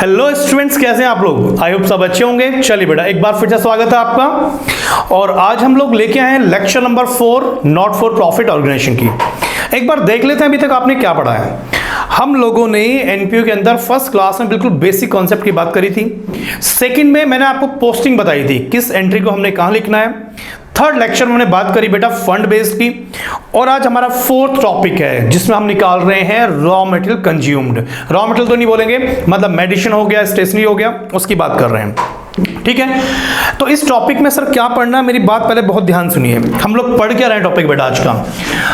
Hello students, कैसे हैं आप लोग? आई होप सब अच्छे होंगे। चलिए बेटा, एक बार फिर से स्वागत है आपका। और आज हम लोग लेके आए हैं lecture number 4 not for profit organisation की। एक बार देख लेते हैं अभी तक आपने क्या पढ़ा है। हम लोगों ने एनपीओ के अंदर फर्स्ट क्लास में बिल्कुल बेसिक कॉन्सेप्ट की बात करी थी। सेकंड में मैंने आपको पोस्टिंग बताई थी, किस एंट्री को हमने कहां लिखना है। थर्ड लेक्चर में हमने बात करी बेटा फंड बेस्ड की। और आज हमारा फोर्थ टॉपिक है जिसमें हम निकाल रहे हैं raw material consumed. Raw material तो नहीं बोलेंगे, मतलब मेडिसिन हो गया, स्टेशनरी हो गया, उसकी बात कर रहे हैं। ठीक है, तो इस टॉपिक में सर क्या पढ़ना है, मेरी बात पहले बहुत ध्यान सुनिए। हम लोग पढ़ क्या रहे हैं टॉपिक बेटा आज का?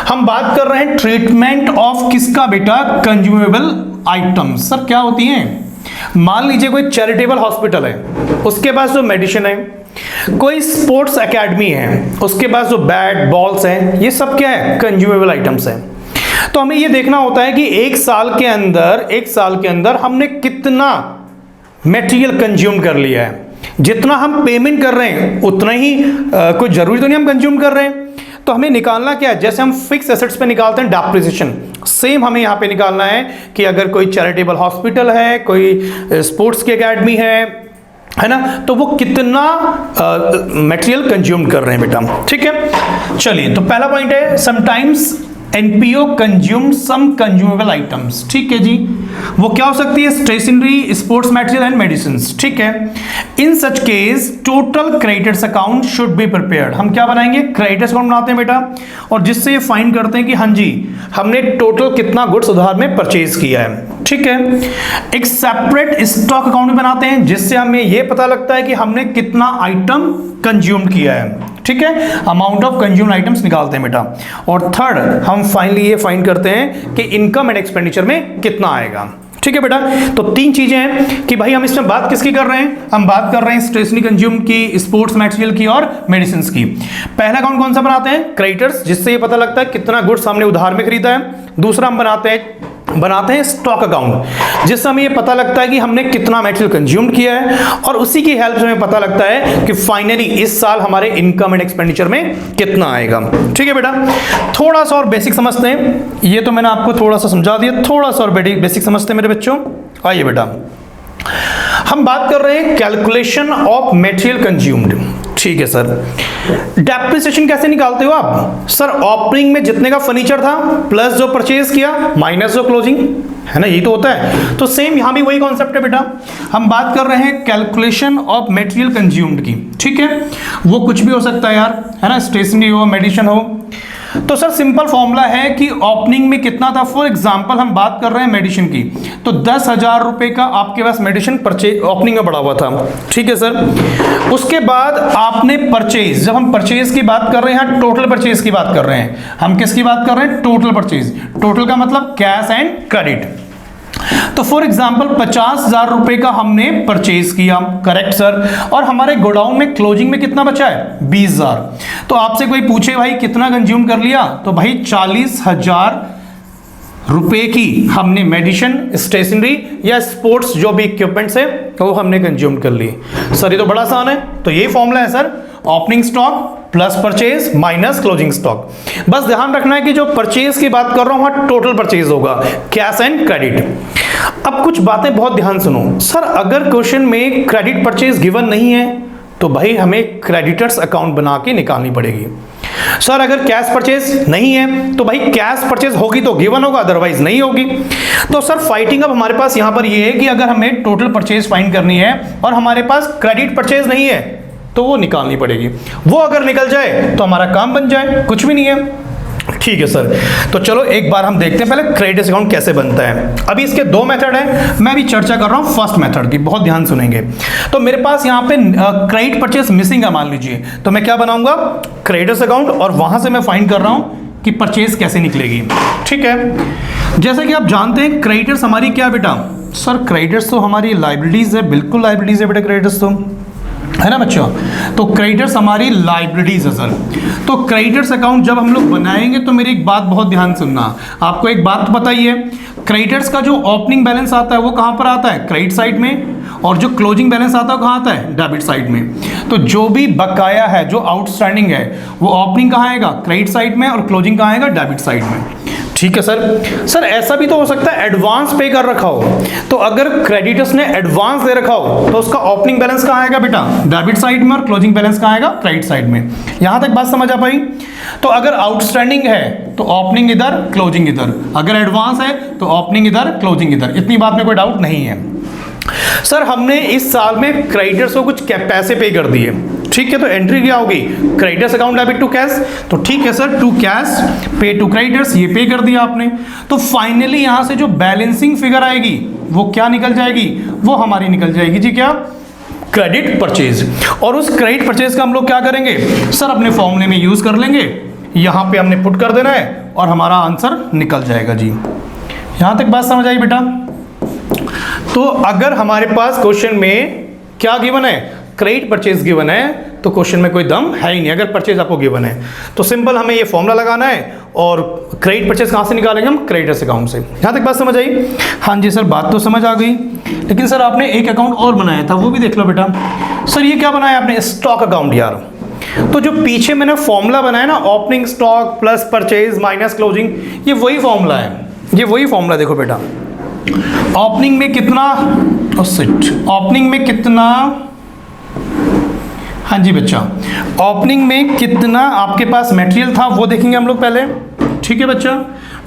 हम बात कर रहे हैं ट्रीटमेंट ऑफ किसका बेटा? Consumable items. सर क्या होती हैं? मान लीजिए कोई चैरिटेबल हॉस्पिटल है, उसके पास जो मेडिसिन है, कोई स्पोर्ट्स एकेडमी है, उसके पास जो बैट बॉल्स हैं, ये सब क्या है? कंज्यूमेबल आइटम्स हैं। तो हमें ये देखना होता है कि एक साल के अंदर हमने कितना मटेरियल कंज्यूम कर लिया है। जितना हम पेमेंट कर रहे हैं उतना ही कोई जरूरी तो नहीं हम कंज्यूम कर रहे हैं। तो हमें निकालना क्या है? जैसे हम फिक्स एसेट्स पे निकालते हैं डेप्रिसिएशन, सेम हमें यहाँ पे निकालना है कि अगर कोई चैरिटेबल हॉस्पिटल है, कोई स्पोर्ट्स की एकेडमी है ना, तो वो कितना मटेरियल कंज्यूम कर रहे हैं बेटा। ठीक है, चलिए तो पहला पॉइंट है sometimes NPO consume some consumable items. ठीक है जी, वो क्या हो सकती है? Stationery, sports material and medicine. ठीक है, in such case total creditors account should be prepared. हम क्या बनाएंगे? क्रेडिटर्स अकाउंट बनाते हैं बेटा, और जिससे ये फाइंड करते हैं कि हाँ जी हमने टोटल कितना गुड्स उधार में परचेज किया है। ठीक है, एक सेपरेट स्टॉक अकाउंट भी बनाते हैं जिससे हमें यह पता लगता है कि हमने कितना आइटम कंज्यूम किया है। ठीक है, अमाउंट ऑफ कंज्यूम आइटम्स निकालते हैं बेटा। और थर्ड, हम फाइनली ये फाइंड करते हैं कि इनकम एंड एक्सपेंडिचर में कितना आएगा। ठीक है बेटा, तो तीन चीजें हैं कि भाई हम इसमें बात किसकी कर रहे हैं? हम बात कर रहे हैं स्टेशनरी कंज्यूम की, स्पोर्ट्स मटेरियल की और मेडिसिन की। पहला अकाउंट कौन सा बनाते हैं? क्रेडिटर्स, जिससे ये पता लगता है कितना गुड्स हमने उधार में खरीदा है। दूसरा हम बनाते हैं स्टॉक अकाउंट, जिससे हमें ये पता लगता है कि हमने कितना मटेरियल कंज्यूम किया है, और उसी की हेल्प से हमें पता लगता है कि फाइनली इस साल हमारे इनकम एंड एक्सपेंडिचर में कितना आएगा। ठीक है बेटा, थोड़ा सा और बेसिक समझते हैं। ये तो मैंने आपको थोड़ा सा समझा दिया, थोड़ा सा और बेसिक समझते हैं मेरे बच्चों। आइए बेटा, हम बात कर रहे हैं कैलकुलेशन ऑफ मटेरियल कंज्यूम्ड। ठीक है सर, डेप्रिसिएशन कैसे निकालते हो आप? सर ओपनिंग में जितने का फर्नीचर था प्लस जो परचेज किया माइनस जो क्लोजिंग, है ना, यही तो होता है। तो सेम यहां भी वही कॉन्सेप्ट है बेटा। हम बात कर रहे हैं कैलकुलेशन ऑफ मटेरियल कंज्यूम्ड की। ठीक है, वो कुछ भी हो सकता है यार, है ना, स्टेशनरी हो, मेडिसिन हो। तो सर सिंपल फॉर्मूला है कि ओपनिंग में कितना था। फॉर एग्जांपल हम बात कर रहे हैं मेडिसिन की, तो 10,000 रुपए का आपके पास मेडिसिन परचेज ओपनिंग में पड़ा हुआ था। ठीक है सर, उसके बाद आपने परचेज, जब हम परचेज की बात कर रहे हैं, टोटल परचेज की बात कर रहे हैं, हम किसकी बात कर रहे हैं? Total purchase. टोटल का मतलब कैश एंड क्रेडिट। तो फॉर एग्जांपल 50,000 रुपए का हमने परचेज किया, करेक्ट सर, और हमारे गोडाउन में क्लोजिंग में कितना बचा है? 20,000। तो आपसे कोई पूछे भाई कितना कंज्यूम कर लिया, तो भाई 40,000 रुपए की हमने मेडिसिन, स्टेशनरी या स्पोर्ट्स जो भी इक्विपमेंट्स है वो हमने कंज्यूम कर ली। सर ये तो बड़ा आसान है। तो यही फॉर्मूला है sir, opening stock plus purchase minus closing stock. बस ध्यान रखना है कि जो परचेज की बात कर रहा हूं वहां टोटल परचेज होगा, कैश एंड क्रेडिट। अब कुछ बातें बहुत ध्यान सुनो। सर अगर क्वेश्चन में क्रेडिट परचेज गिवन नहीं है तो भाई हमें क्रेडिटर्स अकाउंट बना के निकालनी पड़ेगी। सर अगर कैश परचेज नहीं है तो भाई कैश परचेज होगी तो गिवन होगा, अदरवाइज नहीं होगी। तो सर फाइटिंग अब हमारे पास यहां पर ये है कि अगर हमें टोटल परचेज फाइंड करनी है और हमारे पास क्रेडिट परचेज नहीं है तो वो निकालनी पड़ेगी। वो अगर निकल जाए तो हमारा काम बन जाए, कुछ भी नहीं है। ठीक है सर, तो चलो एक बार हम देखते हैं पहले क्रेडिट अकाउंट कैसे बनता है। अभी इसके दो मेथड हैं, मैं भी चर्चा कर रहा हूं फर्स्ट मेथड की, बहुत ध्यान सुनेंगे। तो मेरे पास यहां पे क्रेडिट परचेज मिसिंग है मान लीजिए, तो मैं क्या बनाऊंगा? क्रेडिटर्स अकाउंट, और वहां से मैं फाइंड कर रहा हूं कि परचेज कैसे निकलेगी। ठीक है, जैसे कि आप जानते हैं क्रेडिटर्स हमारी क्या बेटा? सर क्रेडिटर्स तो हमारी लाइबिलिटीज है, बिल्कुल लाइबिलिटीज है बेटा क्रेडिटर्स तो, है ना बच्चों। तो क्रेडिटर्स हमारी लाइबिलिटीज है सर। तो क्रेडिटर्स अकाउंट जब हम लोग बनाएंगे तो मेरी एक बात बहुत ध्यान सुनना, आपको एक बात पता ही है, क्रेडिटर्स का जो ओपनिंग बैलेंस आता है वो कहां पर आता है? क्रेडिट साइड में, और जो क्लोजिंग बैलेंस आता है कहां आता है? डेबिट साइड में। तो जो भी बकाया है, जो आउटस्टैंडिंग है, वो ओपनिंग कहां आएगा? क्रेडिट साइड में, और क्लोजिंग कहां आएगा? डेबिट साइड में। ठीक है सर ऐसा भी तो हो सकता है एडवांस पे कर रखा हो, तो अगर क्रेडिटर्स ने एडवांस दे रखा हो तो उसका ओपनिंग बैलेंस कहाँ आएगा बेटा, डेबिट साइड में, और क्लोजिंग बैलेंस कहाँ आएगा, क्रेडिट साइड में। यहां तक बात समझ आ पाई। तो अगर आउटस्टैंडिंग है तो ओपनिंग इधर, क्लोजिंग इधर, अगर एडवांस है तो ओपनिंग इधर, क्लोजिंग इधर। इतनी बात में कोई डाउट नहीं है। सर हमने इस साल में क्रेडिटर्स को कुछ पैसे पे कर दिए, ठीक है, तो एंट्री क्या होगी, creditors account debit to cash. तो ठीक है sir, to cash pay to creditors, ये पे कर दिया आपने। तो फाइनली यहां से जो बैलेंसिंग फिगर आएगी वो क्या निकल जाएगी, वो हमारी निकल जाएगी जी क्या, क्रेडिट परचेज। और उस क्रेडिट परचेज का हम लोग क्या करेंगे सर, अपने फॉर्मूले में यूज कर लेंगे, यहां पे हमने पुट कर देना है और हमारा आंसर निकल जाएगा जी। यहां तक बात समझ आई बेटा। तो अगर हमारे पास क्वेश्चन में क्या गिवन है, क्रेडिट परचेज गिवन है, तो क्वेश्चन में कोई दम है ही नहीं। अगर परचेज आपको गिवन है तो सिंपल हमें ये फॉर्मूला लगाना है और क्रेडिट परचेज कहाँ से निकालेंगे हम, क्रेडिटर्स अकाउंट से। यहाँ तक बात समझ आई। हाँ जी सर, बात तो समझ आ गई, लेकिन सर आपने एक अकाउंट और बनाया था, वो भी देख लो बेटा। सर ये क्या बनाया आपने, स्टॉक अकाउंट यार। तो जो पीछे मैंने फॉर्मूला बनाया ना, opening stock plus purchase minus closing, ये वही फॉर्मूला है, ये वही फॉर्मूला। देखो बेटा, ओपनिंग में कितना, ओपनिंग में कितना, हाँ जी बच्चा, ओपनिंग में कितना आपके पास मटेरियल था वो देखेंगे हम लोग पहले, ठीक है बच्चा।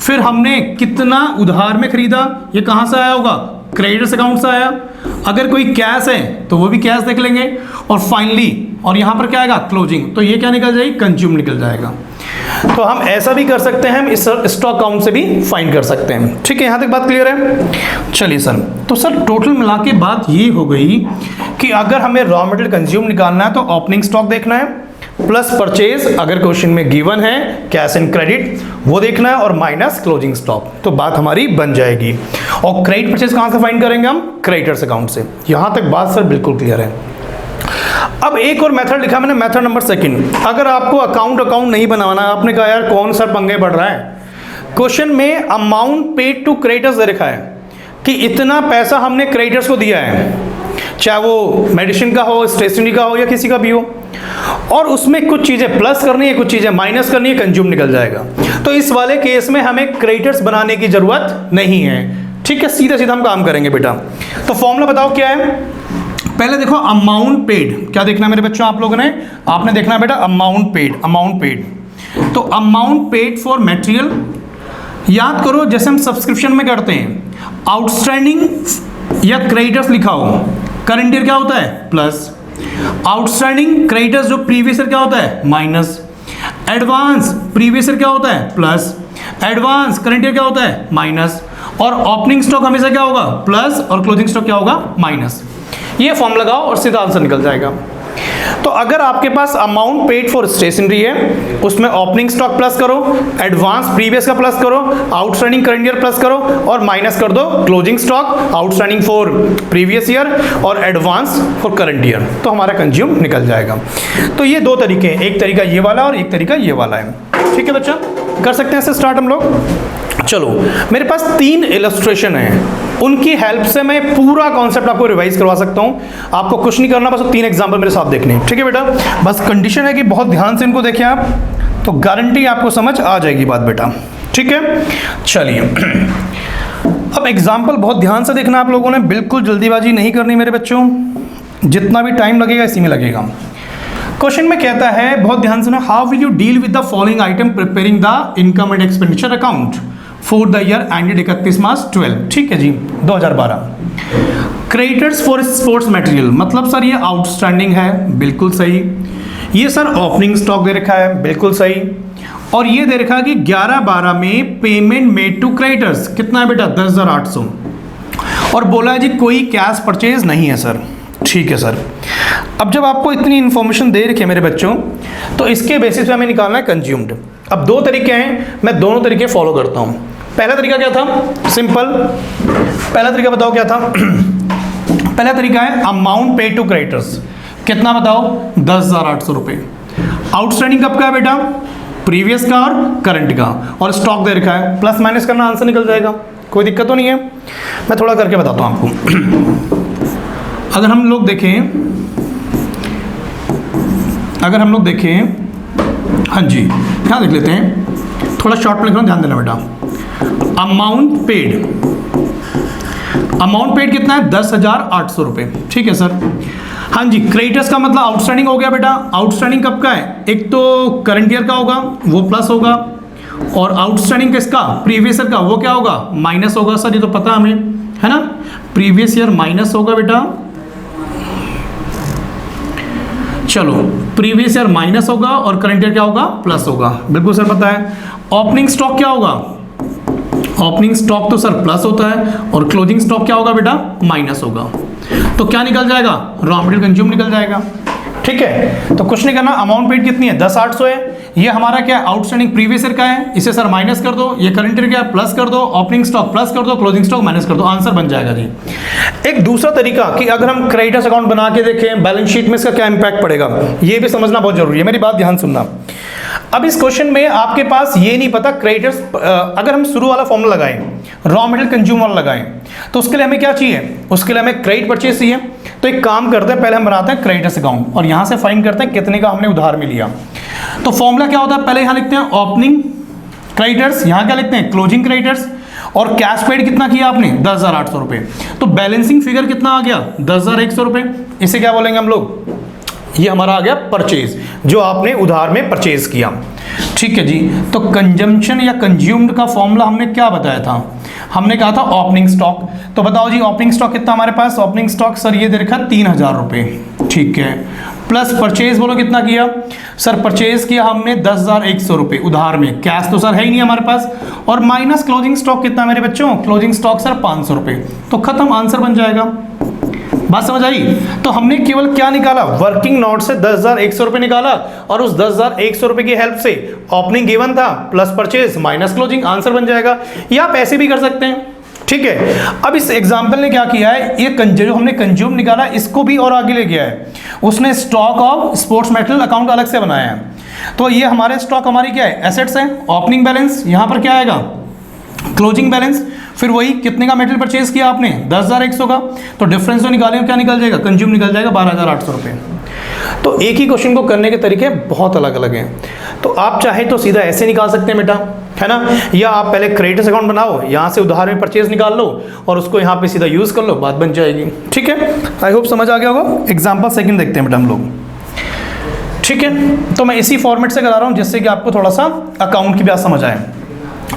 फिर हमने कितना उधार में खरीदा, ये कहाँ से आया होगा, क्रेडिटर्स अकाउंट से आया। अगर कोई कैश है तो वो भी कैश देख लेंगे। और फाइनली, और यहाँ पर क्या आएगा, क्लोजिंग, तो ये क्या निकल जाएगी, कंज्यूम निकल जाएगा। तो हम ऐसा भी कर सकते हैं, हम इस स्टॉक अकाउंट से भी फाइंड कर सकते हैं, ठीक है। यहाँ तक बात क्लियर है। चलिए सर, तो सर टोटल मिला के बात ये हो गई कि अगर हमें रॉ मटेरियल कंज्यूम निकालना है तो ओपनिंग स्टॉक देखना है, प्लस परचेज अगर क्वेश्चन में गिवन है, कैश एंड क्रेडिट वो देखना है, और माइनस क्लोजिंग स्टॉक, तो बात हमारी बन जाएगी। और क्रेडिट परचेज कहाँ से फाइंड करेंगे हम, क्रेडिटर्स अकाउंट से। यहाँ तक बात सर बिल्कुल क्लियर है। अब एक और मेथड लिखा मैंने, मेथड नंबर सेकंड। अगर आपको अकाउंट नहीं बनाना, आपने कहा यार कौन सा पंगे पड़ रहा है, क्वेश्चन में अमाउंट पेड टू क्रेडिटर्स दे रखा है कि इतना पैसा हमने क्रेडिटर्स को दिया है, चाहे वो मेडिसिन का हो, स्टेशनरी का हो, या किसी का भी हो, और उसमें कुछ चीजें प्लस करनी है, कुछ चीजें माइनस करनी है, कंज्यूम निकल जाएगा। तो इस वाले केस में हमें क्रेडिटर्स बनाने की जरूरत नहीं है, ठीक है, सीधा सीधा हम काम करेंगे बेटा। तो फॉर्मूला बताओ क्या है। पहले देखो अमाउंट पेड, क्या देखना है मेरे बच्चों आप लोगों ने, आपने देखना है बेटा अमाउंट पेड, अमाउंट पेड। तो अमाउंट पेड फॉर मटेरियल, याद करो जैसे हम सब्सक्रिप्शन में करते हैं, आउटस्टैंडिंग या क्रेडिटर्स लिखा हो, करंट ईयर क्या होता है प्लस, आउटस्टैंडिंग क्रेडिटर्स जो प्रीवियस ईयर क्या होता है माइनस, एडवांस प्रीवियस ईयर क्या होता है प्लस, एडवांस करंट ईयर क्या होता है माइनस, और ओपनिंग स्टॉक हमेशा क्या होगा प्लस, और क्लोजिंग स्टॉक क्या होगा माइनस। ये फॉर्म लगाओ और सीधा आंसर निकल जाएगा। तो अगर आपके पास अमाउंट पेड फॉर स्टेशनरी है, उसमें ओपनिंग स्टॉक प्लस करो, एडवांस प्रीवियस का प्लस करो, आउटस्टैंडिंग करंट ईयर प्लस करो, और माइनस कर दो closing stock, outstanding for previous year और एडवांस फॉर करंट ईयर, तो हमारा कंज्यूम निकल जाएगा। तो ये दो तरीके हैं, एक तरीका ये वाला और एक तरीका ये वाला है, ठीक है बच्चा, कर सकते हैं इससे स्टार्ट हम लोग। चलो, मेरे पास 3 इलस्ट्रेशन हैं, उनकी हेल्प से मैं पूरा कॉन्सेप्ट आपको रिवाइज करवा सकता हूं। आपको कुछ नहीं करना, बस 3 एग्जांपल मेरे साथ देखने, ठीक है बेटा। बस कंडीशन है कि बहुत ध्यान से इनको देखें आप, तो गारंटी आपको समझ आ जाएगी बात बेटा, ठीक है। चलिए, अब एग्जाम्पल बहुत ध्यान से देखना आप लोगों ने, बिल्कुल जल्दीबाजी नहीं करनी मेरे बच्चों, जितना भी टाइम लगेगा इसी में लगेगा। क्वेश्चन में कहता है, बहुत ध्यान से ना, how will you deal with the following item preparing the income and expenditure account for the year ended 31 मार्च 12, ठीक है जी 2012। क्रेडिटर्स फॉर स्पोर्ट्स मटेरियल, मतलब सर ये आउटस्टैंडिंग है, बिल्कुल सही। ये सर ओपनिंग स्टॉक दे रखा है, बिल्कुल सही। और ये दे रखा है कि 11/12 में पेमेंट मेड टू क्रेडिटर्स, कितना है बेटा 10,800, और बोला है जी कोई कैश परचेज नहीं है सर, ठीक है सर। अब जब आपको इतनी इंफॉर्मेशन दे रखी है मेरे बच्चों, तो इसके बेसिस पे हमें निकालना है कंज्यूम्ड। अब 2 तरीके हैं, मैं दोनों तरीके फॉलो करता हूं। पहला तरीका क्या था, सिंपल, पहला तरीका बताओ क्या था पहला तरीका है अमाउंट पे टू क्रेडिटर्स, कितना बताओ 10,800 रुपए। आउटस्टैंडिंग कब का है बेटा, प्रीवियस का और करंट का, और स्टॉक दे रखा है, प्लस माइनस करना आंसर निकल जाएगा, कोई दिक्कत तो नहीं है। मैं थोड़ा करके बताता हूं आपको। अगर हम लोग देखें, हाँ जी यहाँ देख लेते हैं, थोड़ा शॉर्ट में लिख रहा हूं, ध्यान देना बेटा। अमाउंट पेड कितना है? 10,800 रुपए। ठीक है सर। हाँ जी, क्रेडिटर्स का मतलब आउटस्टैंडिंग हो गया बेटा। आउटस्टैंडिंग कब का है? एक तो करंट ईयर का होगा, वो प्लस होगा, और आउटस्टैंडिंग किसका? प्रीवियस ईयर का, वो क्या होगा? माइनस होगा। सर ये तो पता हमें, है ना, प्रीवियस ईयर माइनस होगा बेटा। चलो, प्रीवियस ईयर माइनस होगा और करंट ईयर क्या होगा? प्लस होगा। बिल्कुल सर पता है। ओपनिंग स्टॉक क्या होगा? ओपनिंग स्टॉक तो सर प्लस होता है, और क्लोजिंग स्टॉक क्या होगा बेटा? माइनस होगा। तो क्या निकल जाएगा? रॉ मटेरियल कंज्यूम निकल जाएगा। ठीक है, तो कुछ नहीं करना। अमाउंट पेड कितनी है? 10,800 है। ये हमारा क्या है? आउटस्टैंडिंग प्रीवियस ईयर का है, इसे सर माइनस कर दो। ये करंट ईयर क्या है? प्लस कर दो। ओपनिंग स्टॉक प्लस कर दो, क्लोजिंग स्टॉक माइनस कर दो। आंसर बन जाएगा जी। एक दूसरा तरीका कि अगर हम क्रेडिटर्स अकाउंट बना के देखें बैलेंस शीट में, इसका क्या इंपैक्ट पड़ेगा, ये भी समझना बहुत जरूरी है। मेरी बात ध्यान सुनना। अब इस क्वेश्चन में आपके पास ये नहीं पता क्रेडिटर्स, अगर हम शुरू वाला फॉर्मूला लगाएं, रॉ मटेरियल कंज्यूम वाला लगाएं, तो उसके लिए हमें क्या चाहिए? उसके लिए हमें क्रेडिट परचेज चाहिए। तो एक काम करते हैं, पहले हम बनाते हैं क्रेडिटर्स अकाउंट और यहां से फाइंड करते हैं कितने का हमने उधार में लिया। तो फॉर्मूला क्या होता है? पहले यहां लिखते हैं ओपनिंग क्रेडिटर्स, यहां क्या लिखते हैं? Closing creditors. और कैश पेड कितना किया आपने? 10,800 रुपए। तो बैलेंसिंग फिगर कितना आ गया? 10,100 रुपए। इसे क्या बोलेंगे हम लोग? ये हमारा आ गया परचेज, जो आपने उधार में परचेज किया। ठीक है जी। तो कंजम्पशन या कंज्यूम्ड का फॉर्मूला हमने क्या बताया था? हमने कहा था ओपनिंग स्टॉक। तो बताओ जी, ओपनिंग स्टॉक कितना हमारे पास? ओपनिंग स्टॉक सर ये दे रखा 3,000 रुपए। ठीक है, प्लस परचेज बोलो कितना किया? सर परचेज किया हमने 10,100 रुपए उधार में, कैश तो सर है ही नहीं हमारे पास। और माइनस क्लोजिंग स्टॉक कितना मेरे बच्चों? क्लोजिंग स्टॉक सर 500 रुपए। तो खत्म, आंसर बन जाएगा। बात समझ आई? तो हमने केवल क्या निकाला? वर्किंग नोट से 10,100 रुपए निकाला, और उस 10,100 रुपए की हेल्प से ओपनिंग गिवन था plus purchase minus closing, answer बन जाएगा। या आप ऐसे भी कर सकते हैं। ठीक है, अब इस एग्जाम्पल ने क्या किया है? ये जो हमने कंज्यूम निकाला, इसको भी और आगे ले गया है। उसने stock of sports metal account अलग से बनाया है। तो ये हमारे स्टॉक हमारी क्या है? एसेट्स है। ओपनिंग बैलेंस यहां पर क्या आएगा? Closing balance. फिर वही कितने का मेटेरियल परचेज किया आपने? 10,100 का। तो डिफरेंस जो निकालेंगे क्या निकल जाएगा? कंज्यूम निकल जाएगा 12,800 रुपये। तो एक ही क्वेश्चन को करने के तरीके बहुत अलग अलग हैं। तो आप चाहे तो सीधा ऐसे निकाल सकते हैं बेटा, है ना, या आप पहले क्रेडिटर्स अकाउंट बनाओ, यहाँ से उधार में परचेज निकाल लो और उसको यहाँ पे सीधा यूज कर लो, बात बन जाएगी। ठीक है, आई होप समझ आ गया होगा। एग्जाम्पल सेकंड देखते हैं बेटा हम लोग। ठीक है, तो मैं इसी फॉर्मेट से करा रहा हूँ जिससे कि आपको थोड़ा सा अकाउंट की बात समझ आए।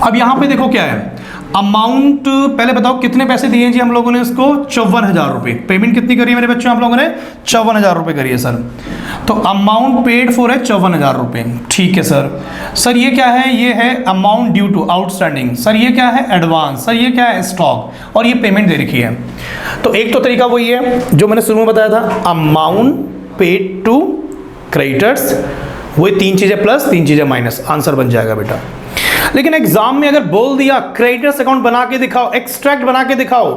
अब यहाँ पे देखो क्या है अमाउंट, पहले बताओ कितने पैसे दिए जी हम लोगों ने इसको? 54,000 रुपये। पेमेंट कितनी करी है मेरे बच्चों आप लोगों ने? 54,000 रुपये करी है सर। तो अमाउंट पेड फॉर है 54,000 रुपये। ठीक है सर। सर ये क्या है? ये है amount due to outstanding. Sir ये क्या है? एडवांस। सर ये क्या है? स्टॉक। और ये पेमेंट दे रखी है। तो एक तो तरीका वही है जो मैंने शुरू में बताया था, अमाउंट पेड टू क्रेडिटर्स, वही 3 चीजें प्लस 3 चीजें माइनस, आंसर बन जाएगा बेटा। लेकिन एग्जाम में अगर बोल दिया क्रेडिटर्स अकाउंट बना के दिखाओ, एक्सट्रैक्ट बना के दिखाओ,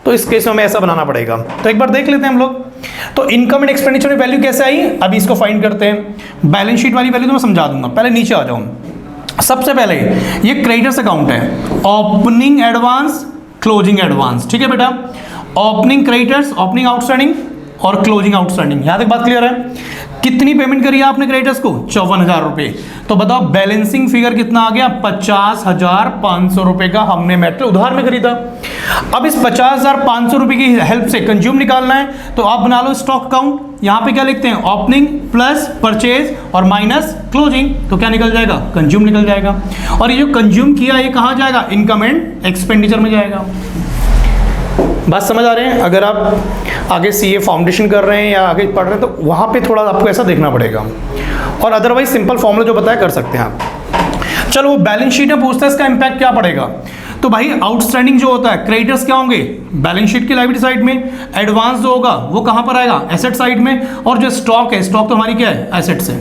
तो इस केस में हमें ऐसा बनाना पड़ेगा। तो एक बार देख लेते हैं हम लोग। तो इनकम एंड एक्सपेंडिचर में वैल्यू कैसे आई, अभी इसको फाइंड करते हैं। बैलेंस शीट वाली वैल्यू तो मैं समझा दूंगा, पहले नीचे आ जाऊं। सबसे पहले ये क्रेडिटर्स अकाउंट है, ओपनिंग एडवांस, क्लोजिंग एडवांस। ठीक है बेटा, ओपनिंग क्रेडिटर्स, ओपनिंग आउटस्टैंडिंग और क्लोजिंग आउटस्टैंडिंग। यहां तक बात क्लियर है? कितनी पेमेंट करी है आपने क्रेडिटर्स को? 54,000 रुपए। तो बताओ बैलेंसिंग फिगर कितना आ गया? 50,500 रुपए का हमने मेटेरियल उधार में खरीदा। अब इस 50,500 रुपए की हेल्प से कंज्यूम निकालना है, तो आप बना लो स्टॉक अकाउंट। यहां पे क्या लिखते हैं? ओपनिंग प्लस परचेज और माइनस क्लोजिंग। तो क्या निकल जाएगा? कंज्यूम निकल जाएगा। और ये जो कंज्यूम किया ये कहां जाएगा? इनकम एंड एक्सपेंडिचर में जाएगा। बात समझ आ रहे हैं? अगर आप आगे सीए फाउंडेशन कर रहे हैं या आगे पढ़ रहे हैं तो वहाँ पे थोड़ा आपको ऐसा देखना पड़ेगा, और अदरवाइज सिंपल फॉर्मूला जो बताया कर सकते हैं आप। चलो, वो बैलेंस शीट में पूछता है इसका इम्पैक्ट क्या पड़ेगा। तो भाई आउटस्टैंडिंग जो होता है, क्रेडिटर्स क्या होंगे? बैलेंस शीट की लायबिलिटी साइड में। एडवांस जो होगा वो कहाँ पर आएगा? एसेट साइड में। और जो स्टॉक है, स्टॉक तो हमारी क्या है? एसेट्स है।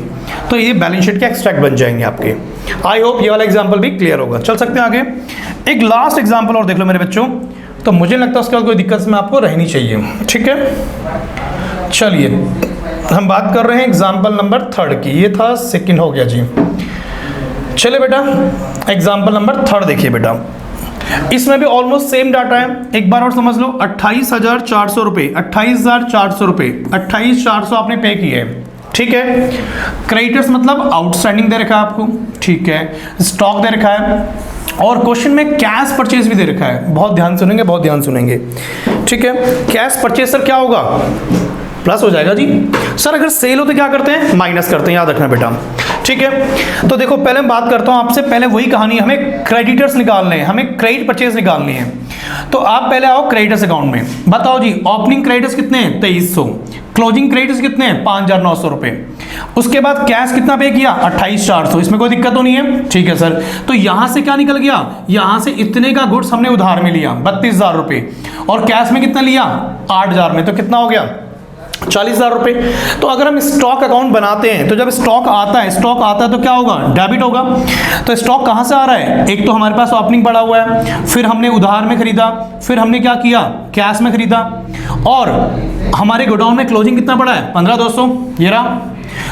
तो ये बैलेंस शीट के एक्सट्रैक्ट बन जाएंगे आपके। आई होप ये वाला एग्जाम्पल भी क्लियर होगा। चल सकते हैं आगे। एक लास्ट एग्जाम्पल और देख लो मेरे बच्चों, तो मुझे लगता है उसके बाद कोई दिक्कत में आपको रहनी चाहिए। ठीक है, चलिए हम बात कर रहे हैं एग्जाम्पल नंबर 3 की। ये था सेकंड हो गया जी। चलिए बेटा एग्जाम्पल नंबर 3 देखिए बेटा, इसमें भी ऑलमोस्ट सेम डाटा है। एक बार और समझ लो, 28,400 रुपये, 28,400 रुपये, 28,400 आपने पे किए है। ठीक है, क्रेडिटर्स मतलब आउटस्टैंडिंग दे रखा है आपको। ठीक है, स्टॉक दे रखा है, और क्वेश्चन में कैश परचेज भी दे रखा है, बहुत ध्यान सुनेंगे, बहुत ध्यान सुनेंगे, ठीक है। कैश परचेज सर क्या होगा, प्लस हो जाएगा जी। सर अगर सेल हो तो क्या करते हैं, माइनस करते हैं, याद रखना बेटा, ठीक है। तो देखो पहले मैं बात करता हूं आपसे, पहले वही कहानी, हमें क्रेडिटर्स निकालने हैं, हमें क्रेडिट परचेज निकालनी है। तो आप पहले आओ क्रेडिटर्स अकाउंट में, बताओ जी ओपनिंग क्रेडिटर्स कितने हैं 2300, क्लोजिंग क्रेडिटर्स कितने हैं 5900 रुपए, उसके बाद कैश कितना पे किया 28400, इसमें कोई दिक्कत तो नहीं है, ठीक है सर। तो यहां से क्या निकल गया, यहां से इतने का गुड्स हमने उधार में लिया 32000 रुपए, और कैश में कितना लिया 8000 में, तो कितना हो गया 40000 रुपए। तो अगर हम स्टॉक अकाउंट बनाते हैं तो जब स्टॉक आता है तो क्या होगा, डेबिट होगा। तो स्टॉक कहां से आ रहा है, एक तो हमारे पास ओपनिंग पड़ा हुआ है, फिर हमने उधार में खरीदा, फिर हमने क्या किया कैश में खरीदा, और हमारे गोडाउन में क्लोजिंग कितना पड़ा है 15200, ये रहा।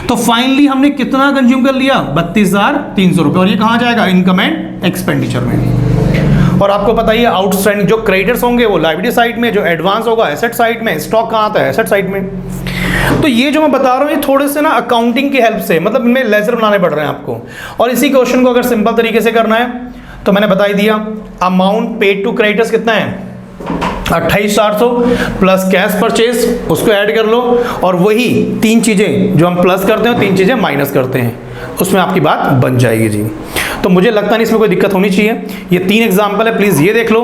तो फाइनली हमने कितना कंज्यूम कर लिया 32300 रुपए, और ये कहां जाएगा, इनकम एंड एक्सपेंडिचर में। और आपको पता ही है आउटस्टैंडिंग जो क्रेडिटर्स होंगे वो लायबिलिटी साइड में, जो एडवांस होगा एसेट साइड में, स्टॉक कहाँ आता है एसेट साइड में। तो ये जो मैं बता रहा हूँ ये थोड़े से ना अकाउंटिंग की हेल्प से, मतलब इनमें लेजर बनाने पड़ रहे हैं आपको। और इसी क्वेश्चन को अगर सिंपल तरीके से करना है तो मैंने बता ही दिया, अमाउंट पेड टू क्रेडिटर्स कितना है 28400 प्लस कैश परचेज, उसको ऐड कर लो, और वही तीन चीजें जो हम प्लस करते हैं तीन चीजें माइनस करते हैं, उसमें आपकी बात बन जाएगी जी। तो मुझे लगता नहीं इसमें कोई दिक्कत होनी चाहिए। ये 3 एग्जाम्पल है, प्लीज ये देख लो,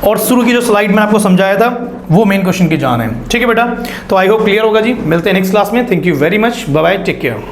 और शुरू की जो स्लाइड मैंने आपको समझाया था वो मेन क्वेश्चन की जान है, ठीक है बेटा। तो आई होप क्लियर होगा जी, मिलते हैं नेक्स्ट क्लास में। Thank you very much, bye bye, take care.